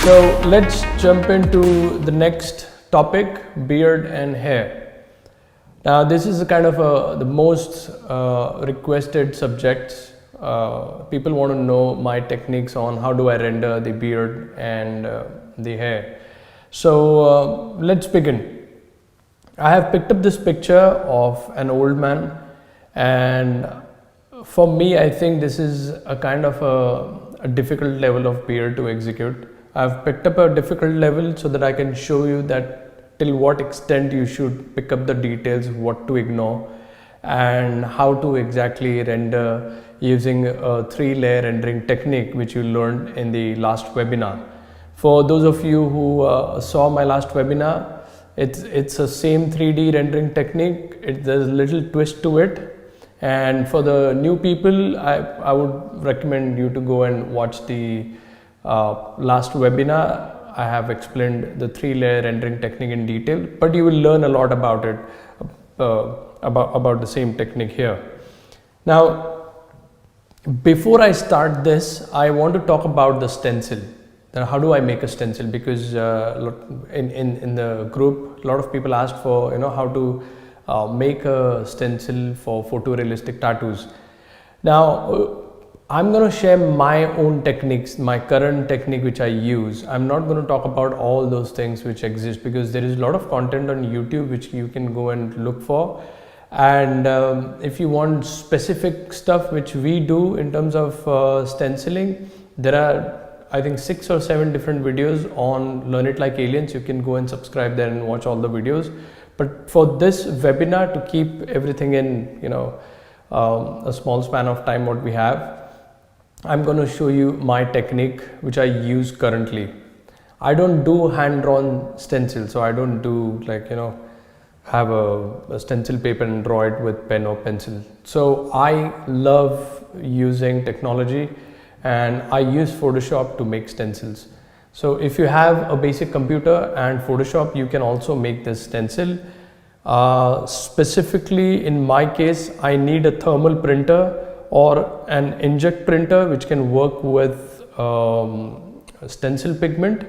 So let's jump into the next topic, beard and hair. Now this is a kind of the most requested subjects. People want to know my techniques on how do I render the beard and the hair. So let's begin. I have picked up this picture of an old man, and for me I think this is a kind of a difficult level of beard to execute. I've picked up a difficult level so that I can show you that till what extent you should pick up the details, what to ignore, and how to exactly render using a 3-layer rendering technique which you learned in the last webinar. For those of you who saw my last webinar, it's a same 3D rendering technique. There's a little twist to it, and for the new people I would recommend you to go and watch the last webinar. I have explained the 3-layer rendering technique in detail, but you will learn a lot about it, about the same technique here. Now, before I start this, I want to talk about the stencil. Now, how do I make a stencil? Because in the group, a lot of people asked for how to make a stencil for photorealistic tattoos. Now, I'm going to share my own techniques, my current technique which I use. I'm not going to talk about all those things which exist, because there is a lot of content on YouTube which you can go and look for. And if you want specific stuff which we do in terms of stenciling, there are I think 6 or 7 different videos on Learn It Like Aliens. You can go and subscribe there and watch all the videos. But for this webinar, to keep everything in a small span of time what we have, I'm going to show you my technique which I use currently. I don't do hand-drawn stencil, so I don't do have a stencil paper and draw it with pen or pencil. So I love using technology, and I use Photoshop to make stencils. So if you have a basic computer and Photoshop, you can also make this stencil. Specifically in my case, I need a thermal printer or an inkjet printer which can work with stencil pigment,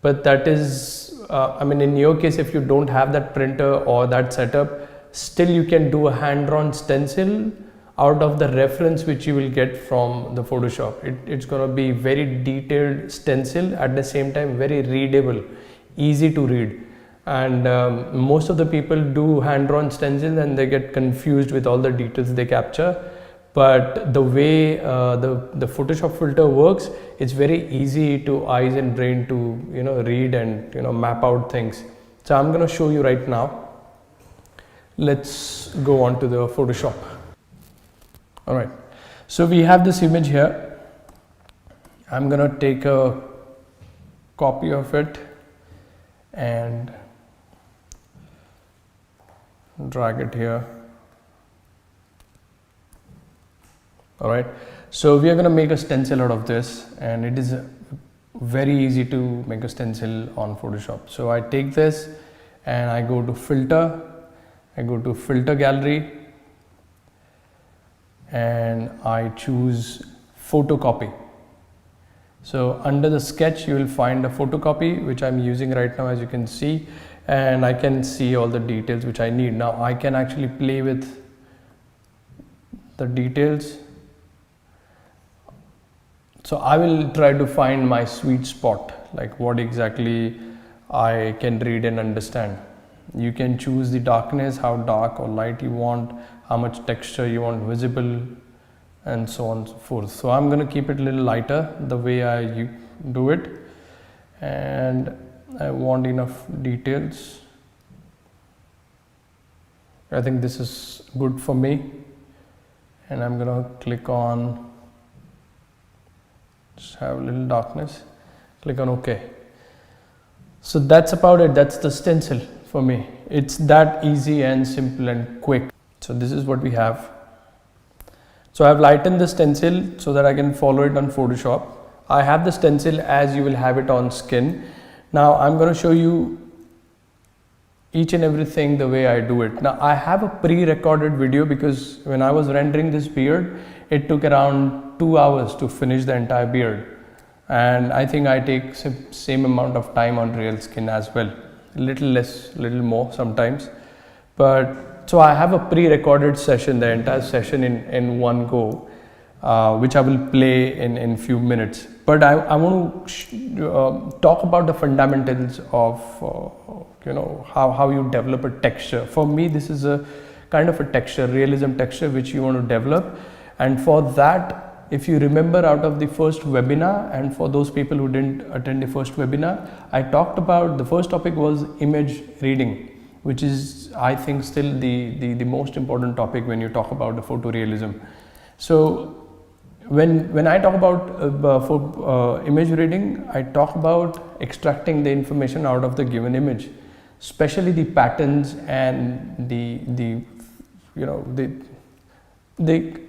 but that is in your case, if you don't have that printer or that setup, still you can do a hand-drawn stencil out of the reference which you will get from the Photoshop. It's going to be very detailed stencil, at the same time very readable, easy to read. And most of the people do hand-drawn stencil and they get confused with all the details they capture. But the way the Photoshop filter works, it's very easy to eyes and brain to read and map out things. So I'm going to show you right now. Let's go on to the Photoshop. All right, so we have this image here. I'm going to take a copy of it and drag it here. All right, so we are going to make a stencil out of this, and it is very easy to make a stencil on Photoshop. So I take this and I go to filter, I go to filter gallery, and I choose photocopy. So under the sketch you will find a photocopy which I'm using right now, as you can see, and I can see all the details which I need. Now I can actually play with the details. So I will try to find my sweet spot, like what exactly I can read and understand. You can choose the darkness, how dark or light you want, how much texture you want visible, and so on and so forth. So I'm going to keep it a little lighter the way I do it, and I want enough details. I think this is good for me, and I'm going to click on, just have a little darkness, click on OK. So that's about it. That's the stencil for me. It's that easy and simple and quick. So this is what we have. So I've lightened the stencil so that I can follow it on Photoshop. I have the stencil as you will have it on skin. Now I'm going to show you each and everything the way I do it. Now I have a pre-recorded video, because when I was rendering this beard, it took around 2 hours to finish the entire beard. and I think I take same amount of time on real skin as well, a little less, little more sometimes. But so I have a pre-recorded session, the entire session in one go, which I will play in few minutes. But I want to talk about the fundamentals of how you develop a texture. For me, this is a kind of a texture, realism texture, which you want to develop. And for that, if you remember out of the first webinar, and for those people who didn't attend the first webinar, I talked about, the first topic was image reading, which is, I think, still the most important topic when you talk about the photorealism. So when I talk about image reading, I talk about extracting the information out of the given image, especially the patterns and the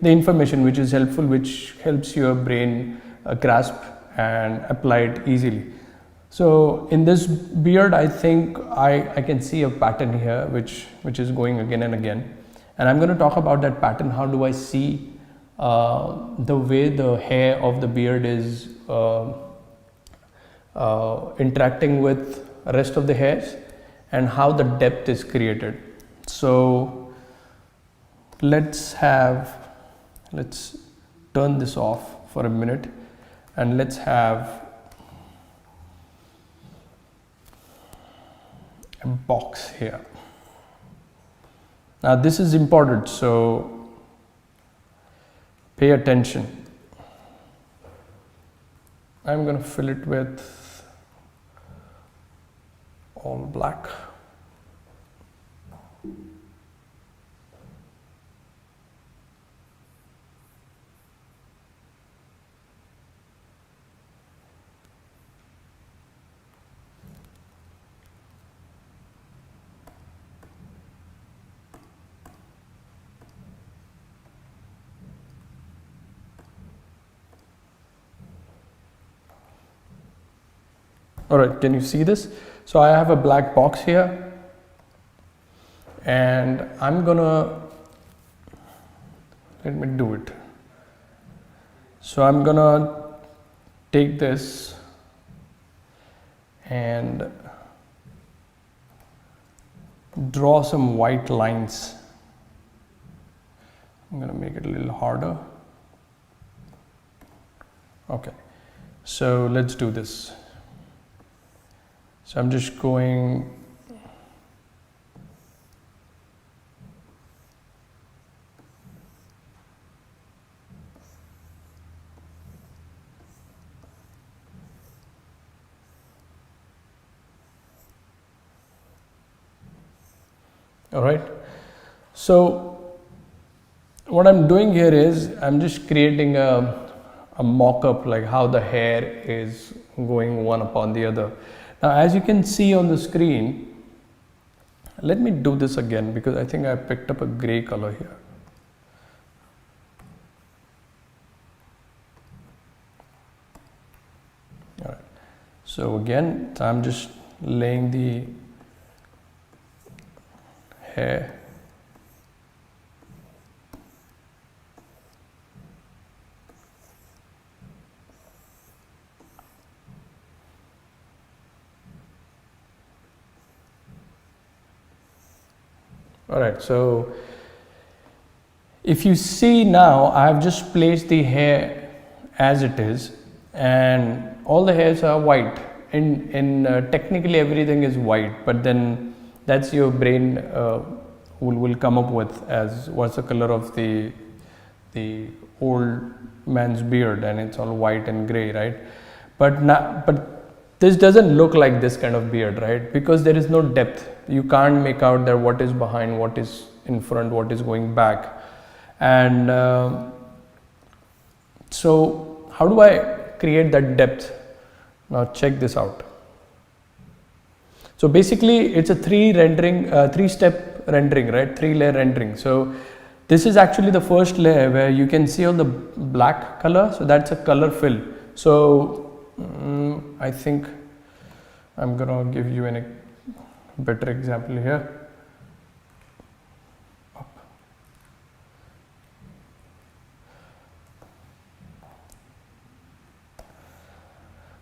information which is helpful, which helps your brain grasp and apply it easily. So in this beard, I think I can see a pattern here which is going again and again, and I'm going to talk about that pattern. How do I see the way the hair of the beard is interacting with rest of the hairs, and how the depth is created. So let's turn this off for a minute, and let's have a box here. Now this is important, so pay attention. I'm going to fill it with all black. All right, can you see this? So I have a black box here, and I'm gonna, let me do it. So I'm gonna take this and draw some white lines. I'm gonna make it a little harder. Okay, so let's do this. So I'm just going all right. So what I'm doing here is I'm just creating a mock-up, like how the hair is going one upon the other. Now, as you can see on the screen, let me do this again because I think I picked up a gray color here. All right. So again, I'm just laying the hair. All right, so if you see now, I have just placed the hair as it is, and all the hairs are white. Technically everything is white, but then that's your brain will come up with as what's the color of the old man's beard, and it's all white and gray, right? But this doesn't look like this kind of beard, right? Because there is no depth. You can't make out that what is behind, what is in front, what is going back. And so how do I create that depth? Now check this out. So basically it's a three-step rendering, right? 3-layer rendering. So this is actually the first layer where you can see all the black color. So that's a color fill. So I think I'm gonna give you a better example here.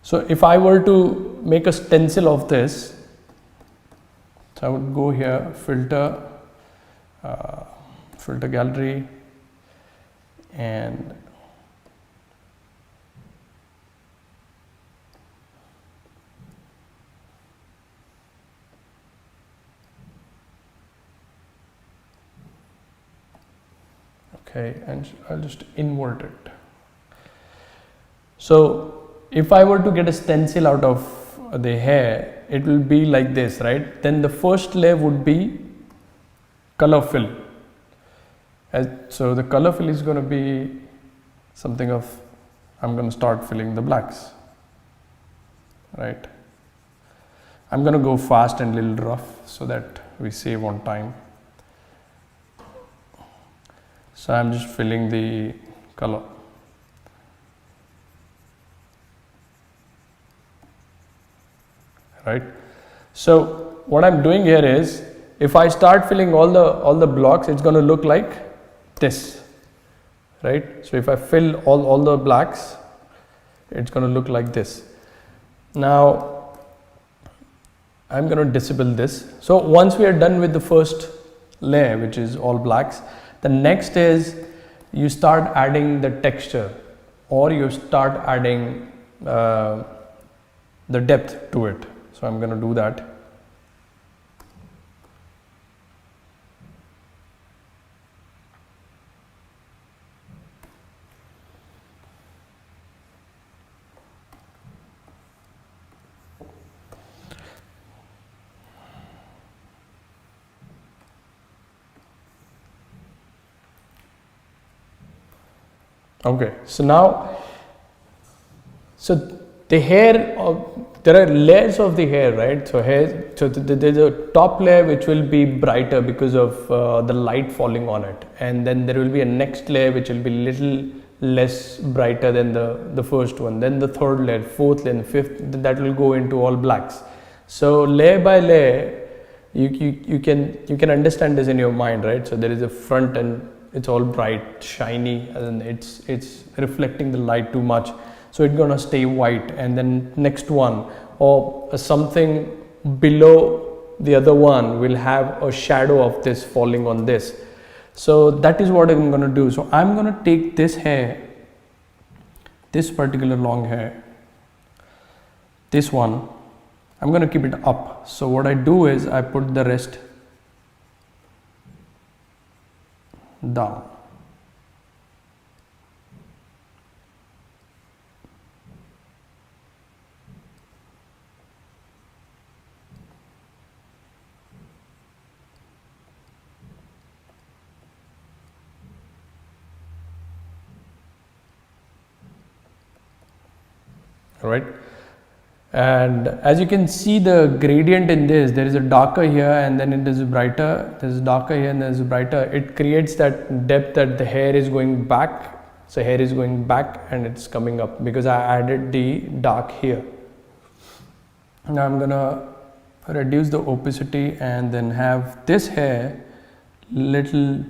So if I were to make a stencil of this, so I would go here, filter, filter gallery, and okay, and I'll just invert it. So if I were to get a stencil out of the hair, it will be like this, right? Then the first layer would be color fill. So the color fill is going to be something of, I'm going to start filling the blacks, right? I'm going to go fast and little rough so that we save on time. So I'm just filling the color. Right. So what I'm doing here is, if I start filling all the blocks, it's going to look like this, right? So if I fill all the blacks, it's going to look like this. Now I'm going to disable this. So once we are done with the first layer, which is all blacks, the next is you start adding the texture, or you start adding the depth to it. So I'm going to do that. Okay, so now, so the hair, there are layers of the hair, right? So there's a top layer which will be brighter because of the light falling on it, and then there will be a next layer which will be little less brighter than the first one, then the third layer, fourth layer, fifth, that will go into all blacks. So layer by layer, you can understand this in your mind, right? So there is a front and it's all bright, shiny, and it's reflecting the light too much, so it's gonna stay white, and then next one or something below the other one will have a shadow of this falling on this. So that is what I'm gonna do. So I'm gonna take this hair, this particular long hair, this one, I'm gonna keep it up. So what I do is I put the rest down. Right, and as you can see the gradient in this, there is a darker here and then it is brighter, there is darker here and there is brighter. It creates that depth that the hair is going back, so hair is going back and it's coming up because I added the dark here. Now I'm gonna reduce the opacity and then have this hair little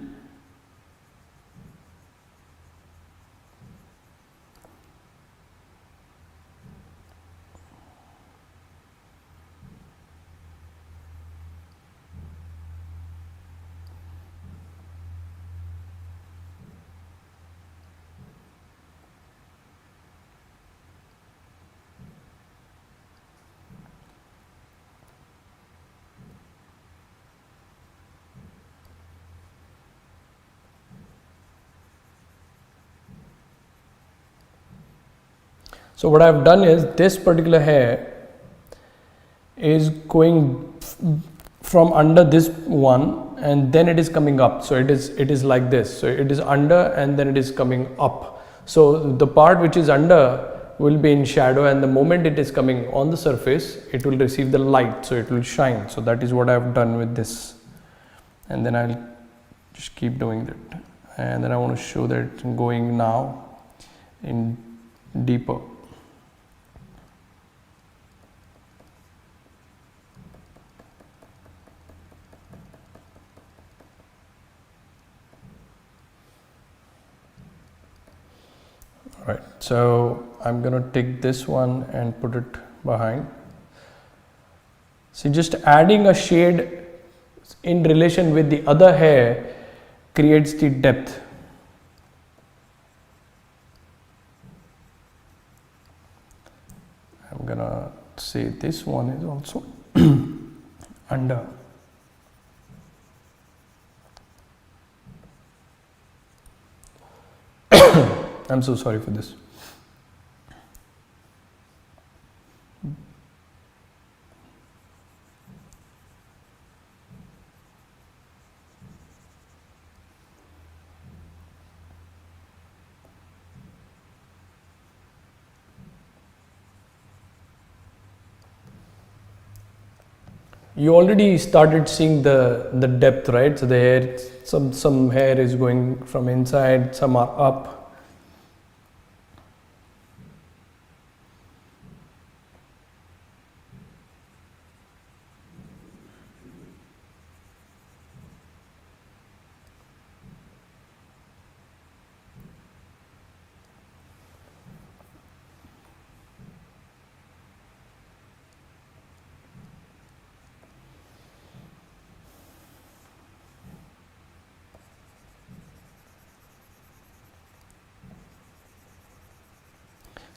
So what I have done is this particular hair is going from under this one and then it is coming up. So it is like this. So it is under and then it is coming up. So the part which is under will be in shadow, and the moment it is coming on the surface, it will receive the light, so it will shine. So that is what I have done with this, and then I'll just keep doing that, and then I want to show that it's going now in deeper. Right, so I'm gonna take this one and put it behind. See, just adding a shade in relation with the other hair creates the depth. I'm gonna say this one is also under. I'm so sorry for this. You already started seeing the depth, right? So the hair, some hair is going from inside, some are up.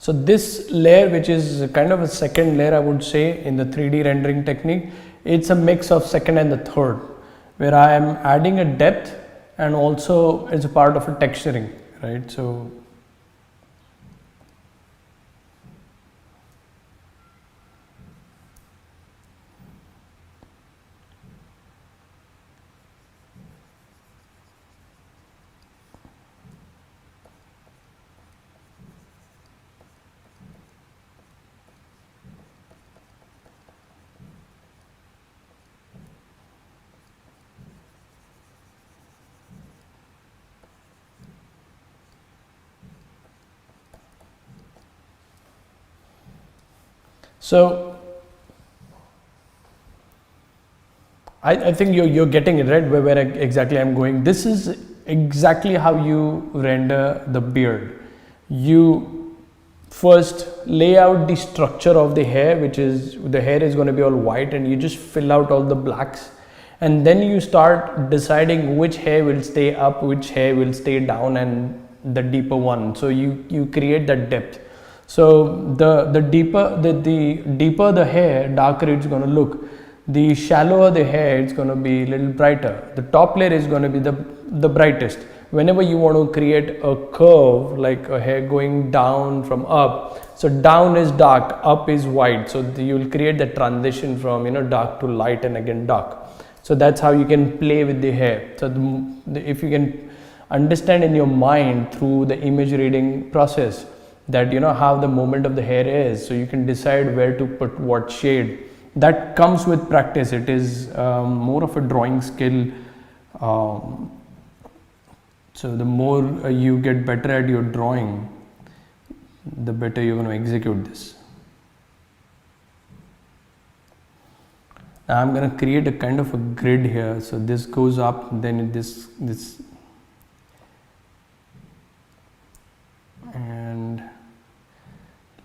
So this layer, which is kind of a second layer, I would say, in the 3D rendering technique, it's a mix of second and the third, where I am adding a depth and also it's a part of a texturing, right? So I think you're getting it right, where exactly I'm going. This is exactly how you render the beard. You first lay out the structure of the hair, which is the hair is going to be all white, and you just fill out all the blacks, and then you start deciding which hair will stay up, which hair will stay down, and the deeper one. So you create that depth. So the deeper the hair, darker it's going to look. The shallower the hair, it's going to be a little brighter. The top layer is going to be the brightest. Whenever you want to create a curve, like a hair going down from up, so down is dark, up is white. So you will create the transition from dark to light and again dark. So that's how you can play with the hair. So if you can understand in your mind through the image reading process that how the movement of the hair is, so you can decide where to put what shade. That comes with practice. It is more of a drawing skill. So the more you get better at your drawing, the better you're going to execute this. Now I'm going to create a kind of a grid here. So this goes up, then this, and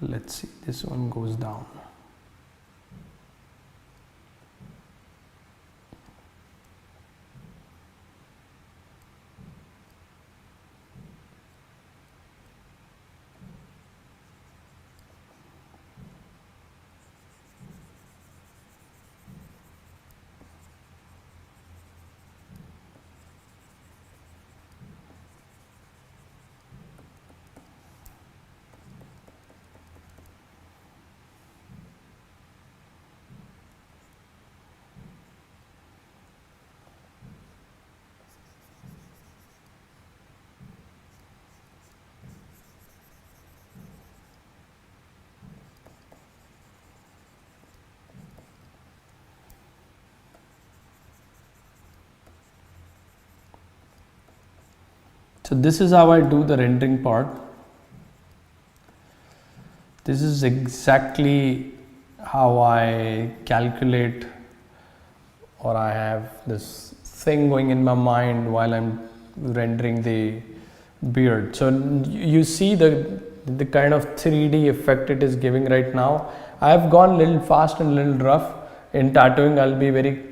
let's see, this one goes down. So this is how I do the rendering part. This is exactly how I calculate, or I have this thing going in my mind while I'm rendering the beard. So you see the the kind of 3D effect it is giving right now. I have gone a little fast and a little rough. In tattooing, I'll be very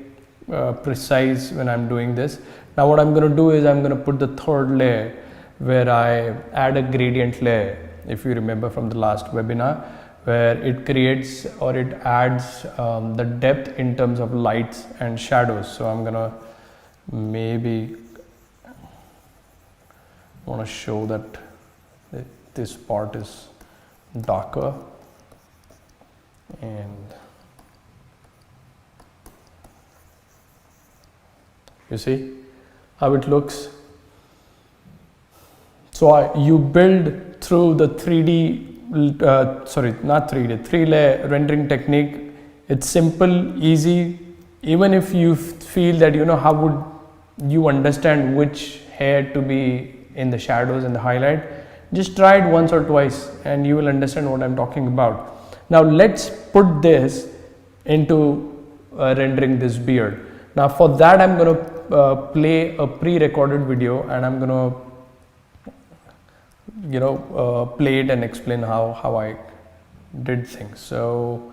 precise when I'm doing this. Now what I'm going to do is I'm going to put the third layer where I add a gradient layer, if you remember from the last webinar, where it creates or it adds the depth in terms of lights and shadows. So I'm going to maybe want to show that this part is darker, and you see how it looks. So you build through the 3D, sorry, not 3D, 3-layer rendering technique. It's simple, easy. Even if you feel that, you know, how would you understand which hair to be in the shadows and the highlight, just try it once or twice and you will understand what I'm talking about. Now let's put this into rendering this beard. Now for that I'm going to play a pre-recorded video, and I'm going to, you know, play it and explain how I did things. So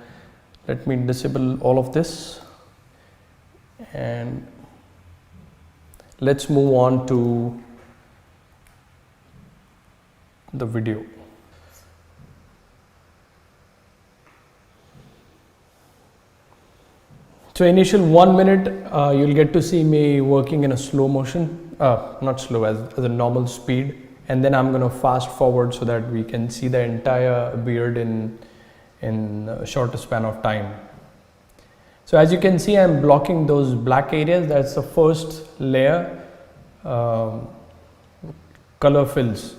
let me disable all of this and let's move on to the video. So initial 1 minute, you'll get to see me working in a slow motion, not slow, as a normal speed, and then I'm going to fast forward so that we can see the entire beard in a shorter span of time. So as you can see, I'm blocking those black areas. That's the first layer, color fills.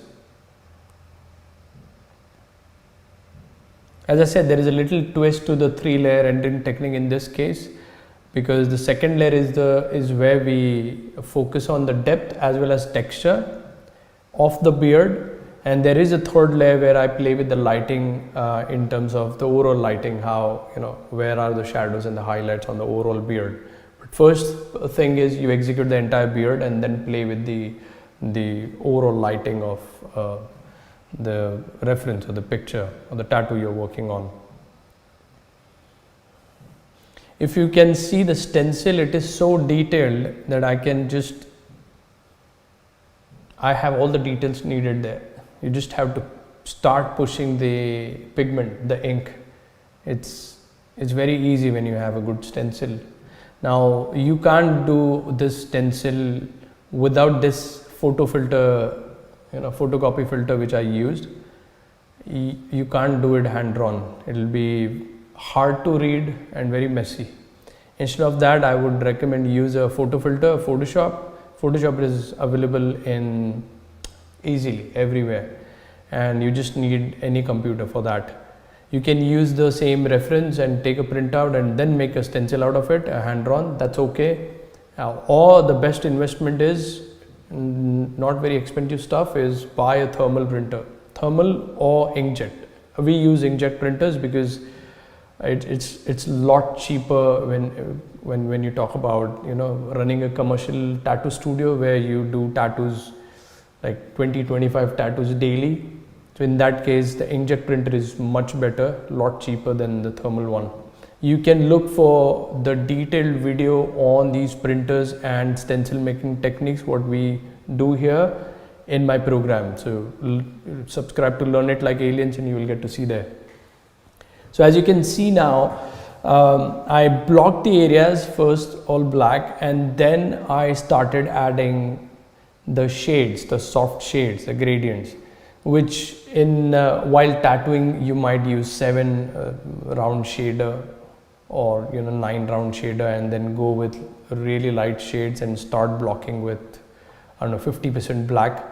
As I said, there is a little twist to the 3-layer rendering technique in this case, because the second layer is where we focus on the depth as well as texture of the beard, and there is a third layer where I play with the lighting in terms of the overall lighting, how, you know, where are the shadows and the highlights on the overall beard. But first thing is you execute the entire beard and then play with the overall lighting of the reference or the picture or the tattoo you're working on. If you can see the stencil, it is so detailed that I have all the details needed there. You just have to start pushing the pigment, the ink. It's very easy when you have a good stencil. Now you can't do this stencil without this photo filter, you know, photocopy filter which I used. You can't do it hand drawn. It will be hard to read and very messy. Instead of that, I would recommend use a photo filter, Photoshop. Photoshop is available in easily everywhere, and you just need any computer for that. You can use the same reference and take a printout and then make a stencil out of it, a hand drawn, that's okay. Or the best investment is, not very expensive stuff, is buy a thermal printer, thermal or inkjet. We use inkjet printers because it's a lot cheaper when you talk about, you know, running a commercial tattoo studio where you do tattoos like 20-25 tattoos daily. So in that case, the inkjet printer is much better, lot cheaper than the thermal one. You can look for the detailed video on these printers and stencil making techniques, what we do here, in my program. So subscribe to Learn It Like Aliens and you will get to see there. So as you can see now, I blocked the areas first all black, and then I started adding the shades, the soft shades, the gradients, which in while tattooing you might use 7 round shader or 9 round shader, and then go with really light shades and start blocking with, I don't know, 50% black.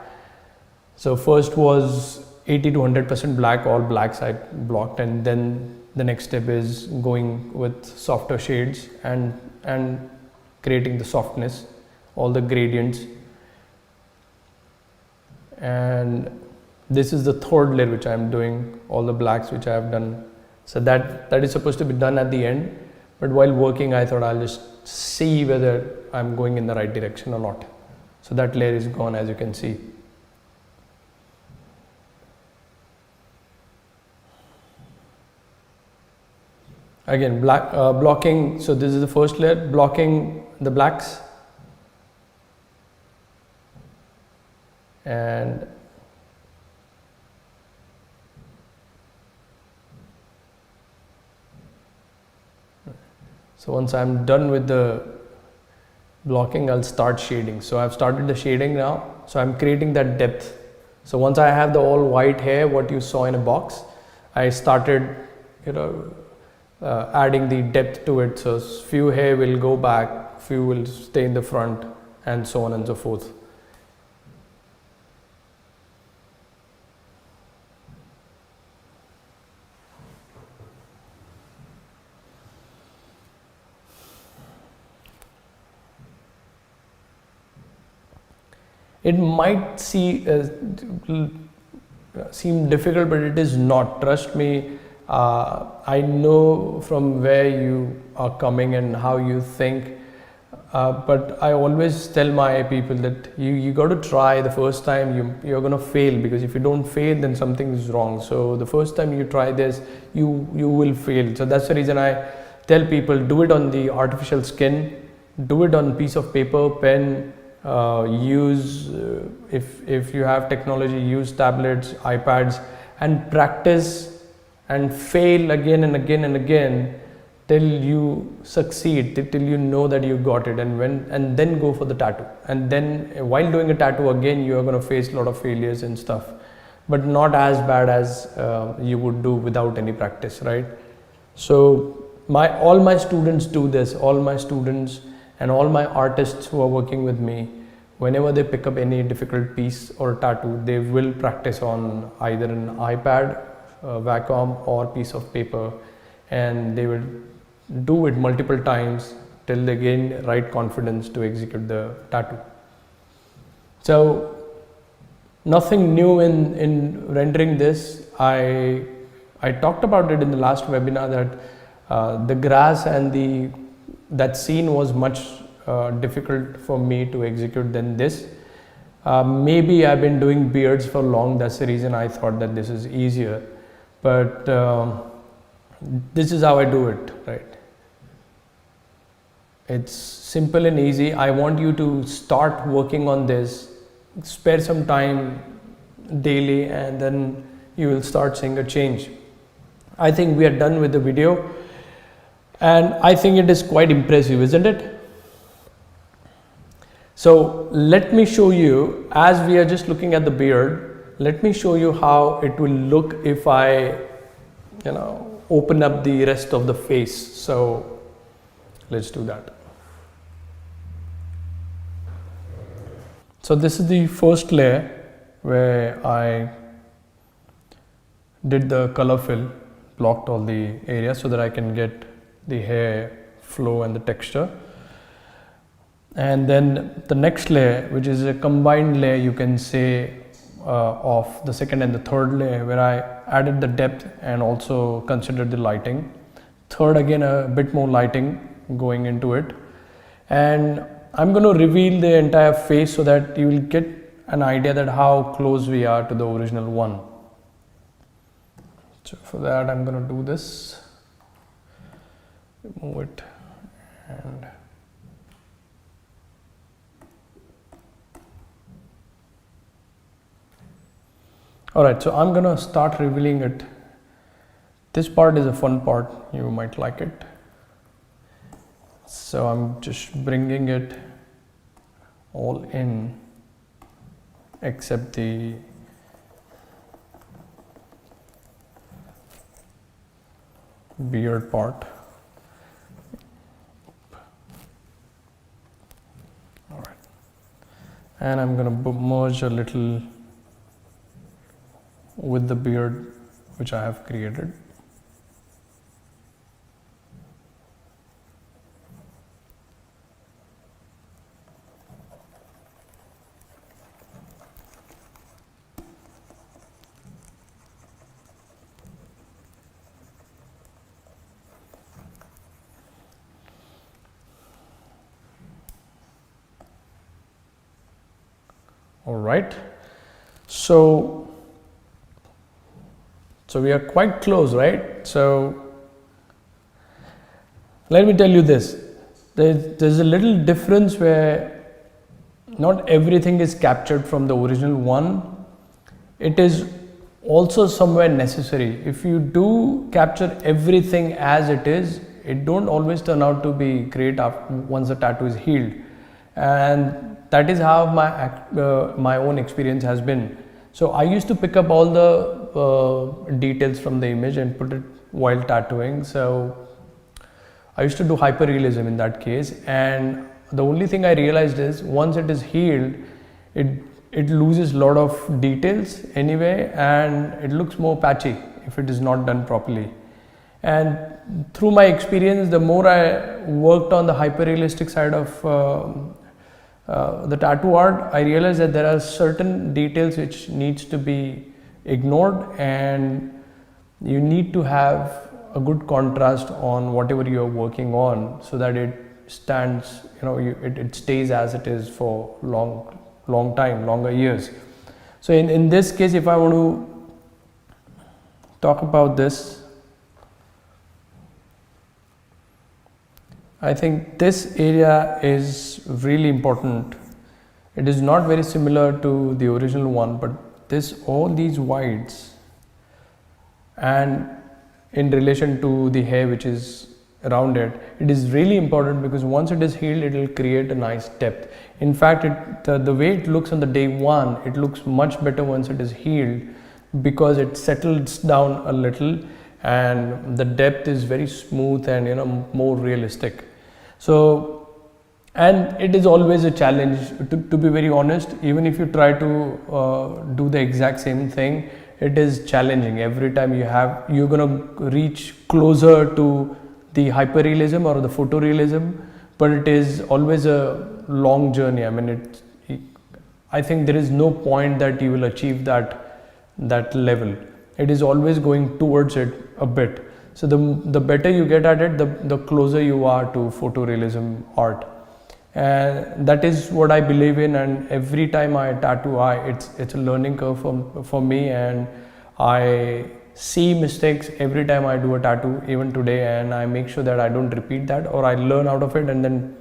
So first was 80 to 100% black, all blacks I blocked, and then the next step is going with softer shades and creating the softness, all the gradients. And this is the third layer which I am doing, all the blacks which I have done. So that is supposed to be done at the end, but while working I thought I'll just see whether I'm going in the right direction or not. So that layer is gone, as you can see. again blocking. So this is the first layer, blocking the blacks, and so once I'm done with the blocking, I'll start shading. So I've started the shading now, so I'm creating that depth. So once I have the all white hair, what you saw in a box, I started, adding the depth to it. So few hair will go back, few will stay in the front, and so on and so forth. It might seem difficult, but it is not. Trust me, I know from where you are coming and how you think, but I always tell my people that you got to try the first time. You're going to fail, because if you don't fail, then something is wrong. So the first time you try this, you will fail. So that's the reason I tell people, do it on the artificial skin, do it on piece of paper, pen. Use if you have technology, use tablets, iPads, and practice and fail again and again and again till you succeed, till you know that you got it, and then go for the tattoo. And then while doing a tattoo, again you are going to face a lot of failures and stuff, but not as bad as you would do without any practice, right? So all my students do this, all my students and all my artists who are working with me, whenever they pick up any difficult piece or tattoo, they will practice on either an iPad, Wacom, or piece of paper, and they will do it multiple times till they gain right confidence to execute the tattoo. So nothing new in rendering this. I talked about it in the last webinar that the grass and that scene was much difficult for me to execute than this. Maybe I've been doing beards for long, that's the reason I thought that this is easier, but this is how I do it, right? It's simple and easy. I want you to start working on this, spare some time daily, and then you will start seeing a change. I think we are done with the video, and I think it is quite impressive, isn't it? So let me show you, as we are just looking at the beard, let me show you how it will look if I open up the rest of the face. So let's do that. So this is the first layer where I did the color fill, blocked all the areas so that I can get the hair flow and the texture. And then the next layer, which is a combined layer, you can say, of the second and the third layer, where I added the depth and also considered the lighting. Third, again a bit more lighting going into it, and I'm going to reveal the entire face so that you will get an idea that how close we are to the original one. So for that I'm going to do this, remove it, and alright, so I'm gonna start revealing it. This part is a fun part, you might like it. So I'm just bringing it all in except the beard part. Alright, and I'm gonna merge a little with the beard which I have created. All right, so we are quite close, right? So Let me tell you this, there's a little difference where not everything is captured from the original one. It is also somewhere necessary. If you do capture everything as it is, it don't always turn out to be great after, once the tattoo is healed. And that is how my own experience has been. So I used to pick up all the details from the image and put it while tattooing. So I used to do hyperrealism in that case, and the only thing I realized is once it is healed, it loses a lot of details anyway, and it looks more patchy if it is not done properly. And through my experience, the more I worked on the hyperrealistic side of the tattoo art, I realized that there are certain details which needs to be ignored, and you need to have a good contrast on whatever you are working on so that it stands, it stays as it is for long time, longer years. So in this case, if I want to talk about this, I think this area is really important. It is not very similar to the original one, but all these whites, and in relation to the hair which is around it, it is really important because once it is healed, it will create a nice depth. In fact, the way it looks on the day one, it looks much better once it is healed because it settles down a little and the depth is very smooth and more realistic. So, and it is always a challenge to be very honest. Even if you try to do the exact same thing, it is challenging. Every time you're gonna reach closer to the hyperrealism or the photorealism, but it is always a long journey. I mean, I think there is no point that you will achieve that level. It is always going towards it a bit. So the better you get at it, the closer you are to photorealism art. And that is what I believe in, and every time I tattoo, it's a learning curve for me, and I see mistakes every time I do a tattoo, even today, and I make sure that I don't repeat that, or I learn out of it and then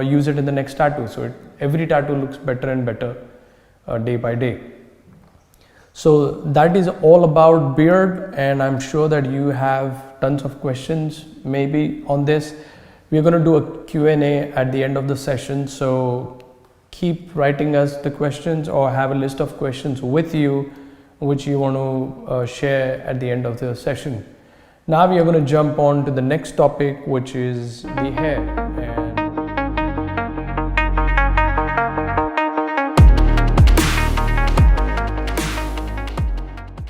use it in the next tattoo. So every tattoo looks better and better day by day. So that is all about beard, and I'm sure that you have tons of questions maybe on this. We're going to do a Q&A at the end of the session, so keep writing us the questions or have a list of questions with you which you want to share at the end of the session. Now we are going to jump on to the next topic, which is the hair.